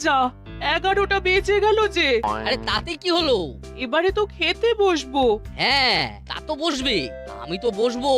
যা, 11টা বেজে গেল যে। আরে তাতে কি হলো? এবারে তো খেতে বসবো। হ্যাঁ তা তো বসবে, আমি তো বসবো।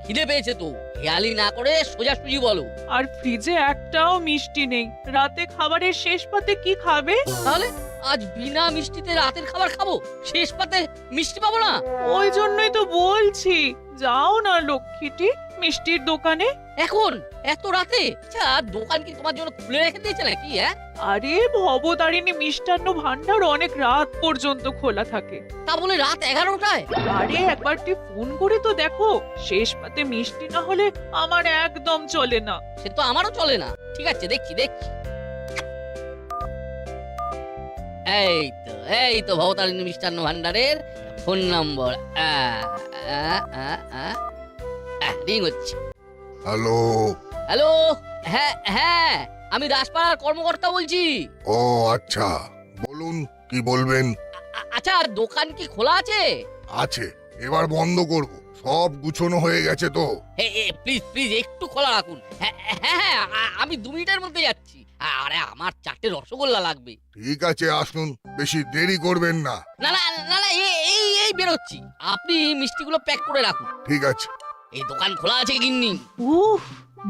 খিদে পেয়েছে তো, খেয়ালি না করে সোজাসুজি বলো। আর ফ্রিজে একটাও মিষ্টি নেই। রাতে খাবারের শেষ পাতে কি খাবে? তাহলে আজ বিনা মিষ্টিতে রাতের খাবার খাবো? শেষ পাতে মিষ্টি পাবো না? ওই জন্যই তো বলছি, যাও না লক্ষ্মীটি মিষ্টির দোকানে। এখন এত রাতে? আচ্ছা দোকান কি তোমার জন্য খুলে রেখে দিয়েছে নাকি? হ্যাঁ আরে ভবতারিণী মিষ্টান্ন ভান্ডার অনেক রাত পর্যন্ত খোলা থাকে। তা বলে রাত 11টায়? আরে একবারটি ফোন করে তো দেখো, শেষ পাতে মিষ্টি না হলে আমার একদম চলে না। সে তো আমারও চলে না। ঠিক আছে দেখছি দেখছি। এই তো ভবতারিণী মিষ্টান্ন ভান্ডারের ফোন নম্বর। রিং হচ্ছে। হ্যালো। হ্যালো। হ্যাঁ হ্যাঁ, আমি দাসপাড়ার কর্মকর্তা বলছি। ও আচ্ছা, বলুন কি বলবেন। আচ্ছা দোকান কি খোলা আছে? আছে, এবার বন্ধ করব, সব গুছানো হয়ে গেছে তো। প্লিজ প্লিজ একটু খোলা রাখুন। হ্যাঁ হ্যাঁ হ্যাঁ, আমি 2 মিনিটের মধ্যে যাচ্ছি। আরে আমার 4টে রসগোল্লা লাগবে। ঠিক আছে আসুন, বেশি দেরি করবেন না। না না না না, এই বেরোচ্ছি। আপনি মিষ্টিগুলো প্যাক করে রাখুন। ঠিক আছে। এই দোকান খোলা আছে গিন্নি? উফ,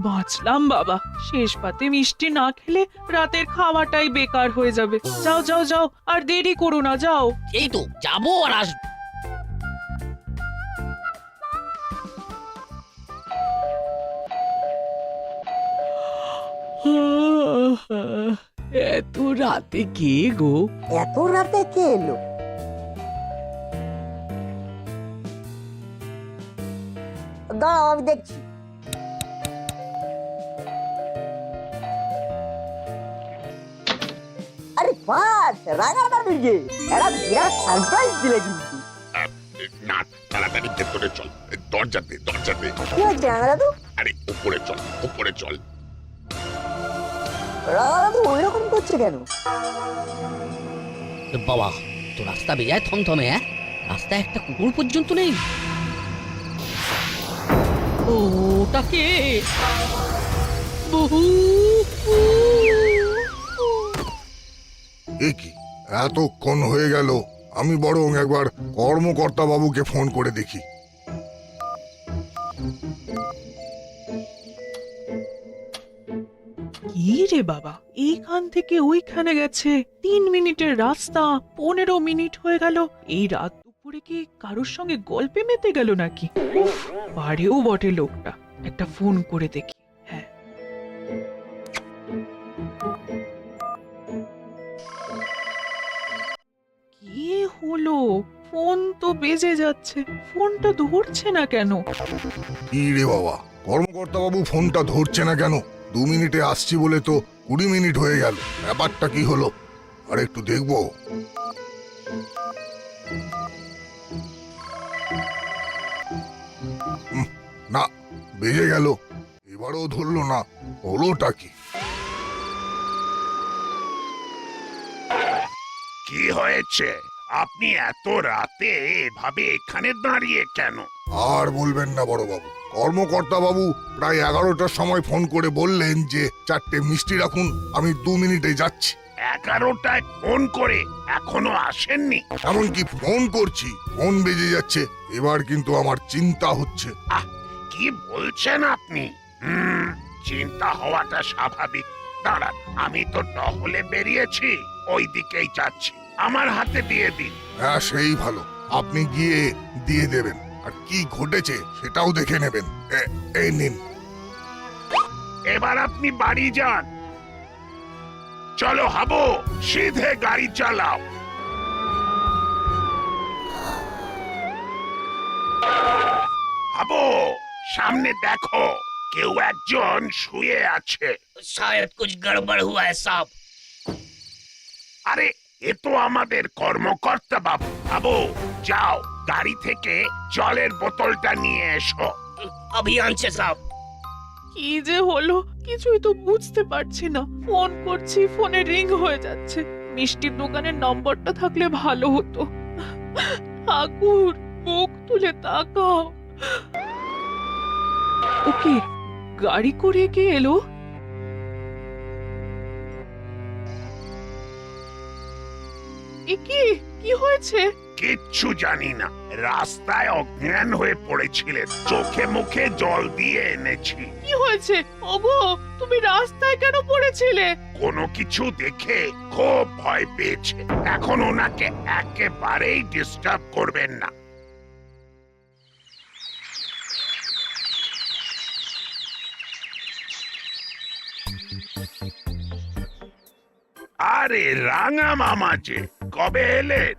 বাঁচলাম বাবা। শেষ পাতে মিষ্টি না খেলে রাতের খাওয়াটাই বেকার হয়ে যাবে। যাও যাও যাও, আর দেরি করো না, যাও। এই তো যাবো আর আসবো। এত রাতে কে গো? এত রাতে কে এলো? দাঁড়াও আমি দেখছি। আরে বাস, রাঙা দাদু যে একটা বিরাট সারপ্রাইজ দিলে কিন্তু। না, তাড়াতাড়ি ভেতরে চল, দরজা দে। কি হচ্ছে রাঙা দাদু? আরে উপরে চল। রাঙা দাদু ওইরকম করছে কেন? বাবা তো রাস্তা বেজায় থমথমে। হ্যাঁ রাস্তায় একটা কুকুর পর্যন্ত নেই। ওটা কে? বহু এ কি, এতক্ষণ হয়ে গেল, আমি বরং একবার কর্মকর্তা বাবুকে ফোন করে দেখি। কি রে বাবা, এইখান থেকে ওইখানে গেছে 3 মিনিটের রাস্তা, 15 মিনিট হয়ে গেল। এই রাত দুপুরে কি কারোর সঙ্গে গল্পে মেতে গেল নাকি? পারেও বটে লোকটা, একটা ফোন করে দেখি। হ্যাঁ, কি হলো? ফোন তো বেজে যাচ্ছে, ফোনটা ধরছে না কেন? কি রে বাবা, কর্মকর্তা বাবু ফোনটা ধরছে না কেন? 2 মিনিটে আসছি বলে তো 20 মিনিট হয়ে গেল, ব্যাপারটা কি হলো? আর একটু দেখবো। না, বেজে গেল, এবারও ধরলো না, হলোটা কি? কি হয়েছে? আপনি এত রাতে এভাবে এখানে দাঁড়িয়ে কেন? আর বলবেন না বড় বাবু, কর্মকর্তা বাবু প্রায় 11টার সময় ফোন করে বললেন যে 4টে মিষ্টি রাখুন, আমি 2 মিনিটে যাচ্ছি। 11টায় ফোন করে এখনো আসেননি? এমনকি ফোন করছি, ফোন বেজে যাচ্ছে। এবার কিন্তু আমার চিন্তা হচ্ছে। কি বলছেন আপনি? চিন্তা হওয়াটা স্বাভাবিক। দাঁড়ান, আমি তো টহলে বেরিয়েছি, ওই দিকেই যাচ্ছি। আমার হাতে দিয়ে দিন। হ্যাঁ সেই ভালো, আপনি গিয়ে দিয়ে দেবেন, আর কি ঘটেছে সেটাও দেখে নেবেন। এই নিন। এবার আপনি বাড়ি যান। চলো হাবো, সিধে গাড়ি চালাও। হাবো, সামনে দেখো, কেউ একজন শুয়ে আছে। শায়দ কুছ গড়বড় হুয়া হ্যায় সাহব। আরে এ তো আমাদের কর্মকর্তা বাবু। হাবো, যাও গাড়ি থেকে জলের বোতলটা নিয়ে এসো। অভিযান সে সাহব। কি যে হলো কিছুই তো বুঝতে পারছি না। ফোন করছি, ফোনে রিং হয়ে যাচ্ছে। মিষ্টির দোকানের নম্বরটা থাকলে ভালো হতো। ঠাকুর, মুখ তুলে তাকাও। ওকে, গাড়ি করে কে এলো? কি কি হয়েছে? কিচ্ছু জানি না, রাস্তায় অজ্ঞান হয়ে পড়েছিলেন, চোখে মুখে জল দিয়ে এনেছি। কি হয়েছে? ওগো, তুমি রাস্তায় কেন পড়েছিলে? কোনো কিছু দেখে খুব ভয় পেয়েছে। এখন ওনাকে একেবারেই ডিস্টার্ব করবেন না। আরে রাঙা মামা যে, কবে এলেন?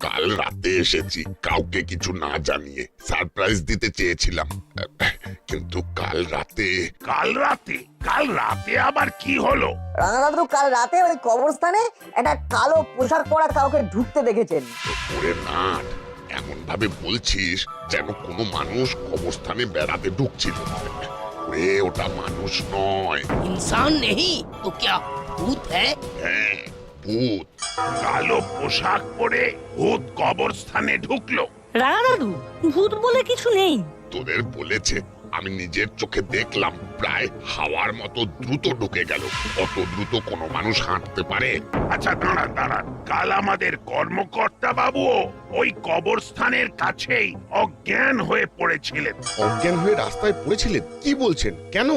কাল রাতে এসেছি, কাউকে কিছু না জানিয়ে সারপ্রাইজ দিতে চেয়েছিলাম, কিন্তু কাল রাতে কাল রাতে আবার কি হলো? রাঙা দাদু কাল রাতে ওই কবরস্থানে একটা কালো পোশাক পরা কাউকে ঢুকতে দেখেছেন। ওরে নাট, এমন ভাবে বলছিস যেন কোনো মানুষ কবরস্থানে বেড়াতে ঢুকছিল। ওরে ওটা মানুষ নয়, इंसान नहीं तो क्या भूत है? হ্যাঁ ভূত। কালো পোশাক পরে ভূত কবরস্থানে ঢুকলো? রাঙা দাদু, ভূত বলে কিছু নেই। তোদের বলেছে, আমি নিজের চোখে দেখলাম, প্রায় হাওয়ার মতো দ্রুত ঢুকে গেল। অত দ্রুত কোনো মানুষ হাঁটতে পারে? আচ্ছা দাঁড়ান, কাল আমাদের কর্মকর্তা বাবুও ওই কবরস্থানের কাছেই অজ্ঞান হয়ে পড়েছিলেন। অজ্ঞান হয়ে রাস্তায় পড়েছিলেন? কি বলছেন, কেন?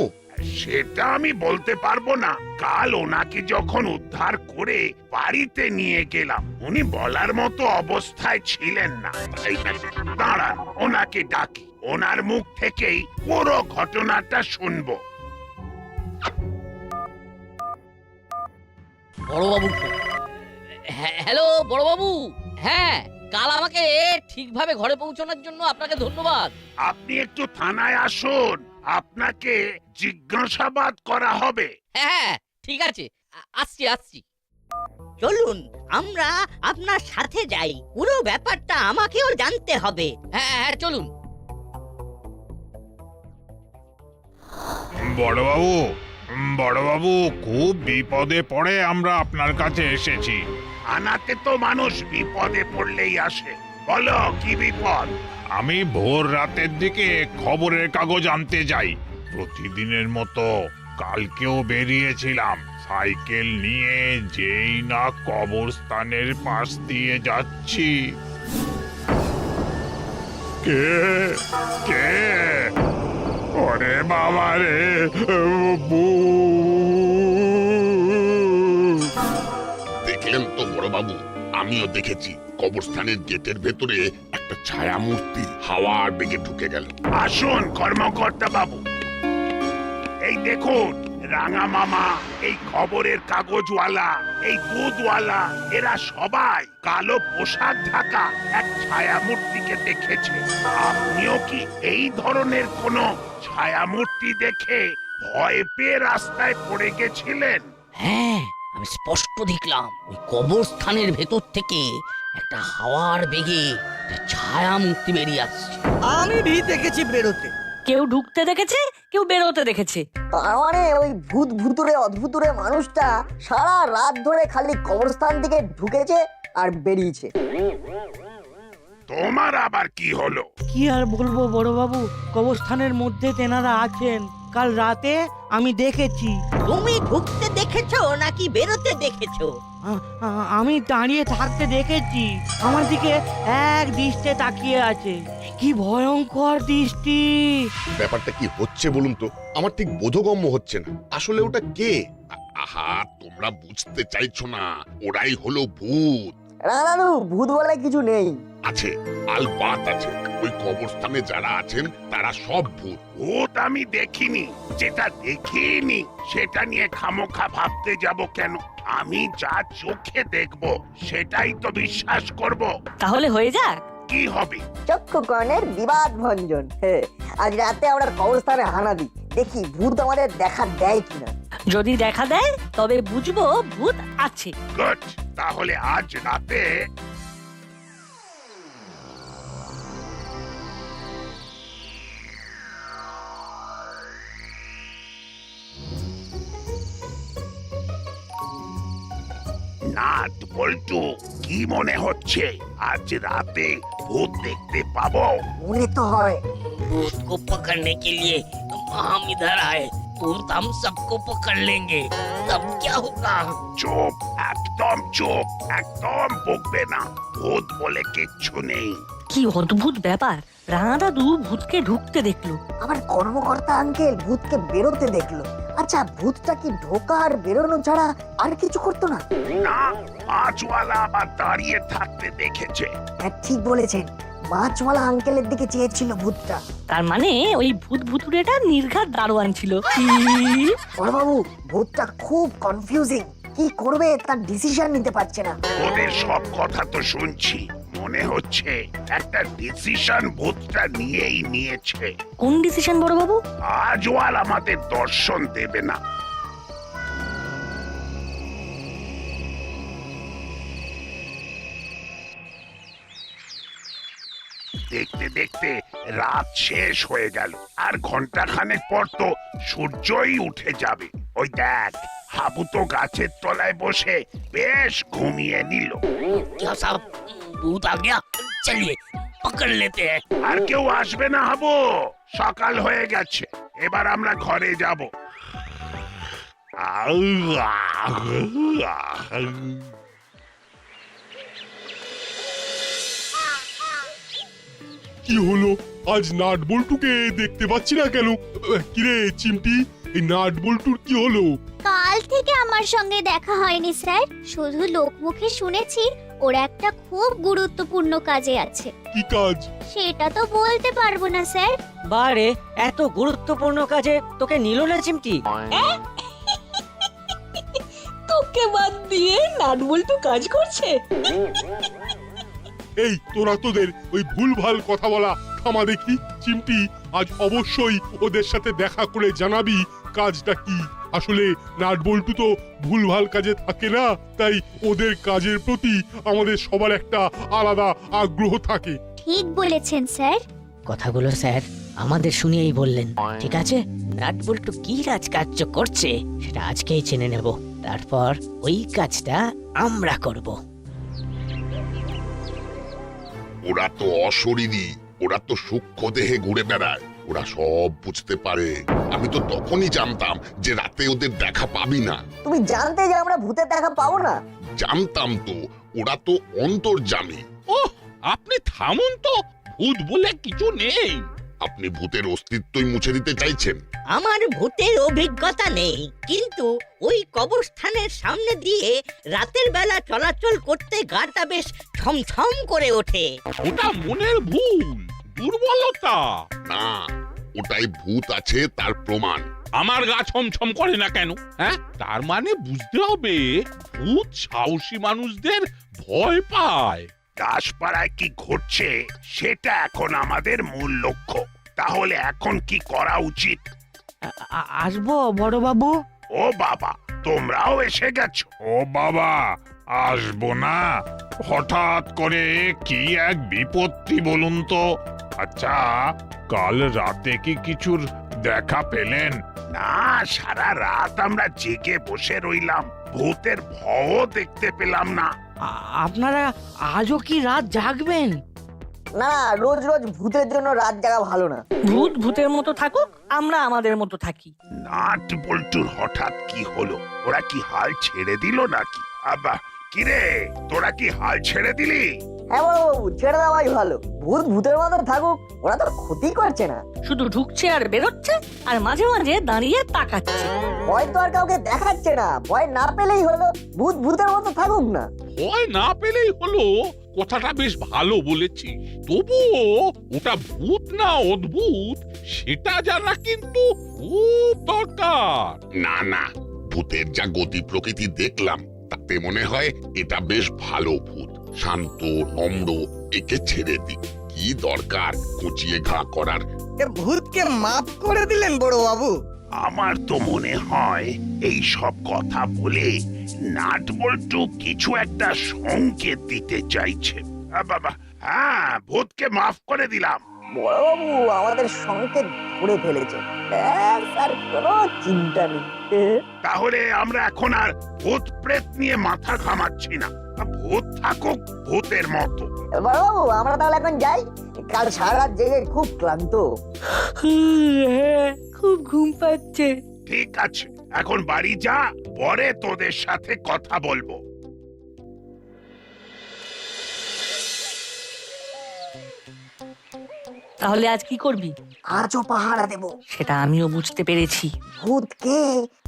সেটা আমি বলতে পারবো না। কাল ওনাকে যখন উদ্ধার করে বাড়িতে নিয়ে গেলাম, উনি বলার মতো অবস্থায় ছিলেন না। তাই নাকি? দাঁড়ান, ওনাকে ডাকি, ওনার মুখ থেকেই পুরো ঘটনাটা শুনবো। বড়বাবু, হ্যালো বড়বাবু। হ্যাঁ, কাল আমাকে ঠিকভাবে ঘরে পৌঁছানোর জন্য আপনাকে ধন্যবাদ। আপনি একটু থানায় আসুন, আপনাকে জিজ্ঞাসাবাদ করা হবে। হ্যাঁ ঠিক আছে, আসছি। চলুন আমরা আপনার সাথে যাই, পুরো ব্যাপারটা আমাকেও জানতে হবে। হ্যাঁ চলুন। বড়বাবু, খুব বিপদে পড়ে আমরা আপনার কাছে এসেছি। থানাতে তো মানুষ বিপদে পড়লেই আসে। বলো কি বিপদ? আমি ভোর রাতের দিকে খবরের কাগজ আনতে যাই, প্রতিদিনের মতো কালকেও বেরিয়েছিলাম। সাইকেল নিয়ে যেই না কবরস্থানের পাশ দিয়ে যাচ্ছি, কে কে ওরে বাবা রে, দেখলেন তো বড়বাবু, আমিও দেখেছি। কবরস্থানের গেটের ভেতরে একটা ছায়া মূর্তি হাওয়ার বেগে ঢুকে গেল। আসুন কর্মকর্তা বাবু, এই দেখুন রাঙা মামা, এই খবরের কাগজওয়ালা, এই দুধওয়ালা, এরা সবাই কালো পোশাক ঢাকা এক ছায়া মূর্তিকে দেখেছে। আপনিও কি এই ধরনের কোনো ছায়া মূর্তি দেখে ভয় পেয়ে রাস্তায় পড়ে গেছিলেন? হ্যাঁ, আমি স্পষ্ট দেখলাম ওই কবরস্থানের ভেতর থেকে একটা হাওয়ার বেগে একটা ছায়া মূর্তি বেরিয়ে আসছে। আমি দেখেছি বেরোতে। কেউ ঢুকতে দেখেছে, কেউ বেরোতে দেখেছে। তার মানে ওই ভূতুরে অদ্ভুতুরে মানুষটা সারা রাত ধরে খালি কবরস্থান থেকে ঢুকেছে আর বেরিয়েছে। তোমার আবার কি হলো? কি আর বলবো বড় বাবু, কবরস্থানের মধ্যে তেনারা আছেন। কাল রাতে আমি দেখেছি। তুমি ঢুকতে দেখেছো নাকি বেরোতে দেখেছো? আমি দাঁড়িয়ে থাকতে দেখেছি, আমার দিকে এক দৃষ্টে তাকিয়ে আছে। কি ভয়ঙ্কর দৃষ্টি! ব্যাপারটা কি হচ্ছে বলুন তো, আমার ঠিক বোধগম্য হচ্ছে না। আসলে ওটা কে? আহা, তোমরা বুঝতে চাইছো না, ওরাই হলো ভূত। রাঙা দাদু, ভূত বলে কিছু নেই। আছে, আলবাত আছে। ওই কবরস্থানে যারা আছেন তারা সব ভূত। ভূত আমি দেখিনি, যেটা দেখিনি সেটা নিয়ে খামোখা ভাবতে যাব কেন? আমি যা চোখে দেখব সেটাই তো বিশ্বাস করব। তাহলে হয়ে যাক। কি হবে? চক্ষুকর্ণের বিবাদ ভঞ্জন। আজ রাতে আমরা কবরস্থানে হানা দিই, দেখি ভূত আমাদের দেখা দেয় কিনা। যদি দেখা দেয় তবে বুঝবো ভূত আছে। গুড, তাহলে আজ রাতে নাট বল্টু, কি মনে হচ্ছে আজ রাতে ভূত দেখতে পাবো? মনে তো হয়। भूत को पकड़ने के लिए हम इधर आए, भूत हम सबको पकड़ लेंगे, तब क्या होगा? চুপ, একটা একদম চুপ, একদম বকবে না। ভূত বলে কিচ্ছু নেই। কি অদ্ভুত ব্যাপার, রাঙা দাদু ভূতকে ঢুকতে দেখলো। আবার কর্মকর্তা আঙ্কেল ভূতকে বেরোতে দেখলো। আচ্ছা, ভূতটা কি ঢোকা আর বেরোনো ছাড়া আর কিছু করতো না? না, মাছওয়ালা আবার দাঁড়িয়ে থাকতে দেখেছে। হ্যাঁ, ঠিক বলেছেন, মাছওয়ালা আঙ্কেলের দিকে চেয়েছিল ভূতটা। তার মানে ওই ভূত ভুতুড়েটা নির্ঘাত দারোয়ান ছিল। কি? বড়বাবু, ভূতটা খুব কনফিউজিং, কি করবে তার ডিসিশন নিতে পারছে না। ওদের সব কথা তো শুনছি, মনে হচ্ছে একটা ডিসিশন ভূতটা নিয়েই নিয়েছে। কোন ডিসিশন বড় বাবু? আজও আর আমাদের দর্শন দেবে না। দেখতে দেখতে রাত শেষ হয়ে গেল, আর ঘন্টাখানেক পর তো সূর্যই উঠে যাবে। ওই দেখ, হাবু তো গাছের তলায় বসে বেশ ঘুমিয়ে নিল। क्या साहब भूत आ गया, चलिए पकड़ लेते हैं। আর কেউ আসবে না হাবু, সকাল হয়ে গেছে, এবার আমরা ঘরে যাব। কি হলো, আজ নাট বল্টুকে দেখতে পাচ্ছি না কেন? কিরে চিমটি, এই নাট বল্টুর কি হলো? কাল থেকে আমার সঙ্গে দেখা হয়নি স্যার, শুধু লোকমুখে শুনেছি ওর একটা খুব গুরুত্বপূর্ণ কাজে আছে। কি কাজ? সেটা তো বলতে পারবো না স্যার। বারে, এত গুরুত্বপূর্ণ কাজে তোকে নিল না চিমটি? তোকে বাদ দিয়ে নাটবল্টু কাজ করছে? এই তোরা তোদের ওই ভুলভাল কথা বলা থামা দেখি। চিমটি, আজ অবশ্যই ওদের সাথে দেখা করে জানাবি কাজটা কি। আসলে নাট বল্টু তো ভুলভাল কাজে থাকে না, তাই ওদের কাজের প্রতি আমাদের সবার একটা আলাদা আগ্রহ থাকে। ঠিক বলেছেন স্যার। কথাগুলো স্যার আমাদের শুনিয়েই বললেন। ঠিক আছে, নাটবল্টু কি রাজকার্য করছে সেটা আজকেই জেনে নেব, তারপর ওই কাজটা আমরা করব। ওরা তো অশরীরী, ওরা তো সূক্ষ্ম দেহে ঘুরে বেড়ায়, ওরা সব বুঝতে পারে। আমি তো তখনই জানতাম যে রাতে ওদের দেখা পাবি না। তুমি জানতে যে আমরা ভূতের দেখা পাবো না? জানতাম তো, ওরা তো অন্তর্যামী। আপনি থামুন তো, ভূত বলে কিছু নেই। আপনি ভূতের অস্তিত্বই মুছে দিতে চাইছেন? আমার ভূতের অভিজ্ঞতা নেই, কিন্তু ওই কবরস্থানের সামনে দিয়ে রাতের বেলা চলাচল করতে গাটা বেশ ছমছম করে ওঠে। ওটা মনের ভুল, দুর্বলতা। না, ওটাই ভূত আছে তার প্রমাণ। আমার গা ছমছম করে না কেন? হ্যাঁ, তার মানে বুঝতে হবে ভূত সাহসী মানুষদের ভয় পায়। দাসপাড়ায় কি ঘটছে সেটা এখন আমাদের মূল লক্ষ্য। তাহলে এখন কি করা উচিত? আসবো বড় বাবু? ও বাবা, তোমরাও এসে গেছো? ও বাবা, আসবো না? হঠাৎ করে কি এক বিপত্তি বলুন তো। আচ্ছা, কাল রাতে কি কিছুর দেখা পেলেন? না, সারা রাত আমরা জেগে বসে রইলাম, ভূতের ভয়ও দেখতে পেলাম না। আপনারা আজও কি রাত জাগবেন? না, রোজ রোজ ভূতের জন্য রাত জাগা ভালো না। ভূত ভূতের মতো থাকুক, আমরা আমাদের মতো থাকি। নাট বল্টুর হঠাৎ কি হলো? ওরা কি হাল ছেড়ে দিল নাকি? আবা, কিরে, তোরা কি হাল ছেড়ে দিলি? হ্যাঁ বড়বাবু, ছেড়ে দেওয়াই ভালো। ভূত ভূতের মতো থাকুক, ওরা তো ক্ষতি করছে না। শুধু ঢুকছে আর বেরোচ্ছে, আর মাঝে মাঝে দাঁড়িয়ে তাকাচ্ছে। ভয় তো আর কাউকে দেখাচ্ছে না, ভয় না পেলেই হলো। ভূত ভূতের মতো থাকুক না। ভয় না পেলেই হলো, কথাটা বেশ ভালো বলেছিস। তবুও ওটা ভূত না অদ্ভুত সেটা জানা কিন্তু খুব দরকার। না না, ভূতের যা গতি প্রকৃতি দেখলাম তাতে মনে হয় এটা বেশ ভালো ভূত, শান্ত নম্র। একে ছেড়ে দি, কি দরকার কুচিয়ে ঘা করার? ভূতকে মাফ করে দিলেন বড় বাবু? আমার তো মনে হয় এই সব কথা বলে নাট বল্টু কিছু একটা সংকেত দিতে চাইছে। বাবা, হ্যাঁ, ভূতকে মাফ করে দিলাম। বড়বাবু আমাদের সংকেত ধরে ফেলেছে, ব্যাস, আর কোনো চিন্তা নেই। তাহলে আমরা এখন আর ভূত প্রেত নিয়ে মাথা ঘামাচ্ছি না। ভূত থাকুক ভূতের মতো। বড়বাবু, আমরা তাহলে এখন যাই, কাল সারা রাত জেগে খুব ক্লান্ত। খুব ঘুম পাচ্ছে। ঠিক আছে, এখন বাড়ি যা, পরে তোদের সাথে কথা বলবো। তাহলে আজ কি করবি? আজও পাহারা দেব। সেটা আমিও বুঝতে পেরেছি। ভূতকে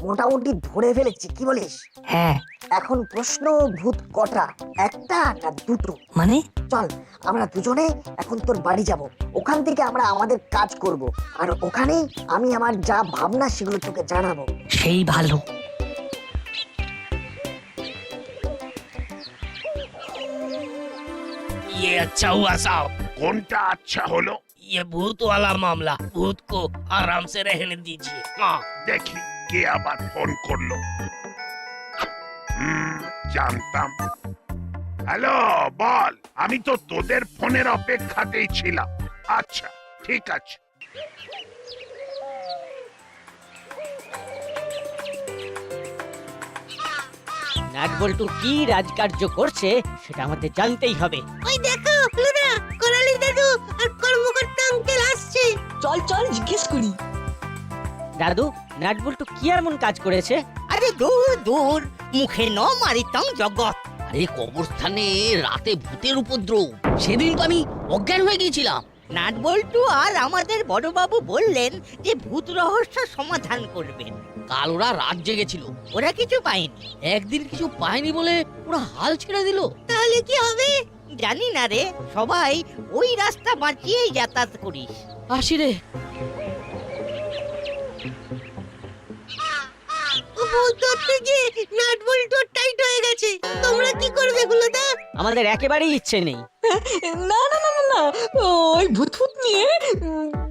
মোটামুটি ধরে ফেলেছি, কি বলিস? হ্যাঁ। এখন প্রশ্ন, ভূত কটা, একটা না দুটো? মানে? চল আমরা দুজনে এখন তোর বাড়ি যাব, ওখান থেকে আমরা আমাদের কাজ করব, আর ওখানেই আমি আমার যা ভাবনা সেগুলো তোকে জানাবো। সেই ভালো। ये अच्छा हुआ साहब, কোনটা আচ্ছা হলো? ये भूत वाला मामला, भूत को आराम से रहने दीजिए। हाँ। দেখি কে আবার ফোন করলো। জানতাম। হ্যালো, বল। আমি তো তোদের ফোনের অপেক্ষাতেই ছিলাম। আচ্ছা, ঠিক আছে। নাটবল্টু কি রাজকার্য করছে সেটা আমাদের জানতেই হবে। ওই দেখো লুনা, করালি দাদু আর কর্মকর্তা আঙ্কেল আসছে। চল চল জিজ্ঞেস করি। দাদু, নাটবল্টু কি এমন কাজ করেছে? আরে দূর দূর, মুখে ন মারিতাম জগৎ। আরে কবরস্থানে রাতে ভূতের উপদ্রব, সেদিন তো আমি অজ্ঞান হয়ে গিয়েছিলাম। নাটবল্টু আর আমাদের বড়বাবু বললেন যে ভূত রহস্য সমাধান করবেন। কাল ওরা রাত জেগেছিল, ওরা কিছু পায়নি। একদিন কিছু পায়নি বলে ওরা হাল ছেড়ে দিল। তাহলে কি হবে জানি না রে, সবাই ওই রাস্তা বাঁচিয়েই যাতায়াত করিস। আসি রে। টাইট হয়ে গেছে, তোমরা কি করবে গুলোদা? আমাদের একেবারেই ইচ্ছে নেই। না না না না না, ওই ভূত ভূত নিয়ে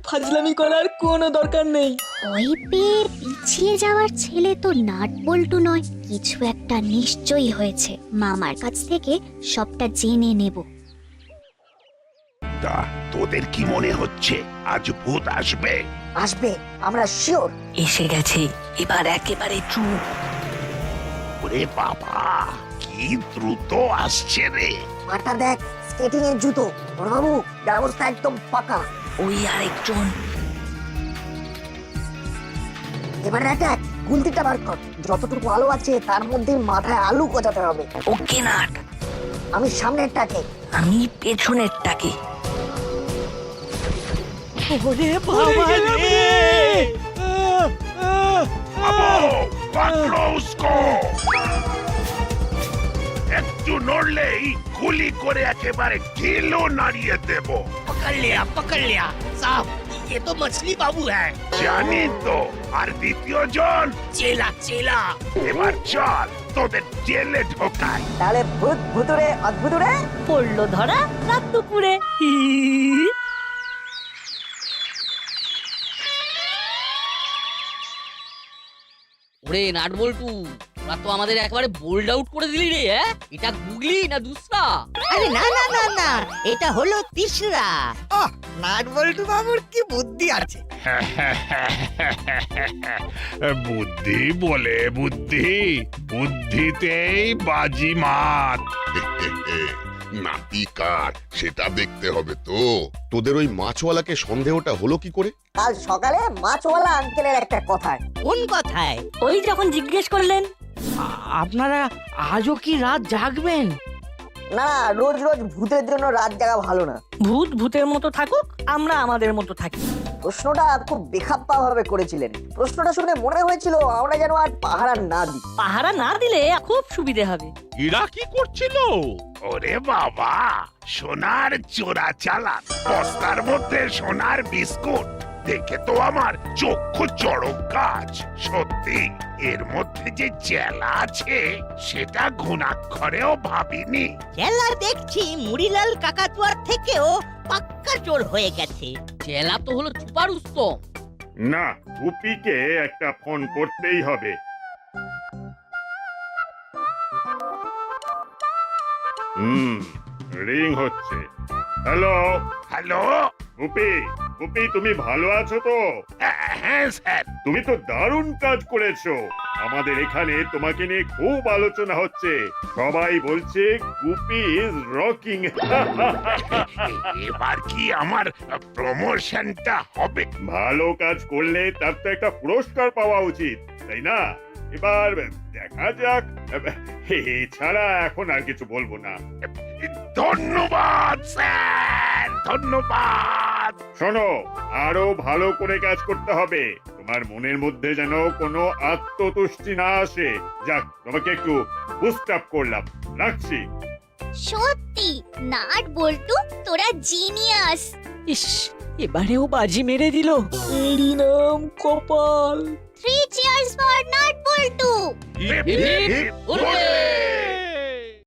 ফাজলামি করার কোনো দরকার নেই। ওই পেয়ে পিছিয়ে যাওয়ার ছেলে তো নাটবল্টু নয়, কিছু একটা নিশ্চয়ই হয়েছে। মামার কাছ থেকে সবটা জেনে নেব। তা তোদের কি মনে হচ্ছে আজ ভূত আসবে? আসবে, আমরা শিওর। এসে গেছে, এবার একেবারে চুপ। ওরে বাবা, কি দ্রুত আসছে রে। মাটা দেখ, স্কেটিং এর জুতো। বড়বাবু, ব্যবস্থা একদম পাকা। ওই আরেকজন। এবার দেখ, গুলতিটা বার কর। যতটুকু আলো আছে তার মধ্যে মাথায় আলু গজাতে হবে। ওকে নাট, আমি সামনেরটাকে। আমি পেছনেরটাকে। ওরে বাবা রে! বাবু, পাকড়ো উসকো। একটু নড়লেই গুলি করে একেবারে কিলো নাড়িয়ে দেব। पकड़ लिया साहब, ये तो मछली बाबू है। জানি তো। আর দ্বিতীয় জন? चेला चेला। এবার চল তোদের জেলে ঢোকাই। তাহলে ভূত ভুতুরে অদ্ভুতুরে পড়লো ধরা রাত দুপুরে। ওরে নাটবল্টু, তোরা তো আমাদের একেবারে বোল্ড আউট করে দিলি রে। এটা গুগলি না দুসরা? আরে না না না না, এটা হলো তিসরা। নাটবল্টু বাবুর কি বুদ্ধি আছে। বুদ্ধি বলে বুদ্ধি, বুদ্ধিতেই বাজি মাত। নাতি কার সেটা দেখতে হবে তো। তোদের ওই মাছওয়ালাকে সন্দেহটা হলো কি করে? কাল সকালে মাছওয়ালা আঙ্কেলের একটা কথায়। কোন কথায়? ওই যখন জিজ্ঞেস করলেন। আপনারা আজও কি রাত জাগবেন? না, রোজ রোজ ভূতের জন্য রাত জাগা ভালো না। ভূত ভূতের মতো থাকুক, আমরা আমাদের মতো থাকি। প্রশ্নটা খুব বেখাপ্পা ভাবে করেছিলেন। প্রশ্নটা শুনে মনে হয়েছিল আমরা যেন আর পাহারা না দিই। পাহারা না দিলে খুব সুবিধে হবে। এরা কি করছিল? ওরে বাবা, সোনার চোরা চালান, বস্তার মধ্যে সোনার বিস্কুট। দেখে তো আমার চক্ষু চড়ক গাছ। সত্যি এর মধ্যে যে চেলা আছে সেটা ঘুণাক্ষরেও ভাবিনি। চেলা দেখছি মুড়িলাল কাকাতুয়ার থেকেও পাক্কা চোর হয়ে গেছে। চেলা তো হলো চুপা রুস্তম। না, গুপিকে একটা ফোন করতেই হবে। রিং হচ্ছে। হ্যালো হ্যালো, গুপি, গুপি তুমি ভালো আছো তো? হ্যাঁ স্যার। তুমি তো দারুণ কাজ করেছো। আমাদের এখানে তোমাকে নিয়ে খুব আলোচনা হচ্ছে। সবাই বলছে গুপি ইজ রকিং। এবার কি আমার প্রমোশনটা হবে? ভালো কাজ করলে তার তো একটা পুরস্কার পাওয়া উচিত, তাই না? এবার দেখা যাক। এছাড়া এখন আর কিছু বলবো না। ধন্যবাদ স্যার, ধন্যবাদ। শোনো, আরো ভালো করে কাজ করতে হবে। তোমার মনের মধ্যে যেন কোনো আত্মতুষ্টি না আসে। যাক, তোমাকে একটু বুস্ট আপ করলাম। রাখছি। সত্যি নাট বল্টু তোরা জিনিয়াস। ইস, এবারেও বাজি মেরে দিল। এরই নাম কপাল। 3 cheers for নাট বল্টু। Hip, hip, hurray!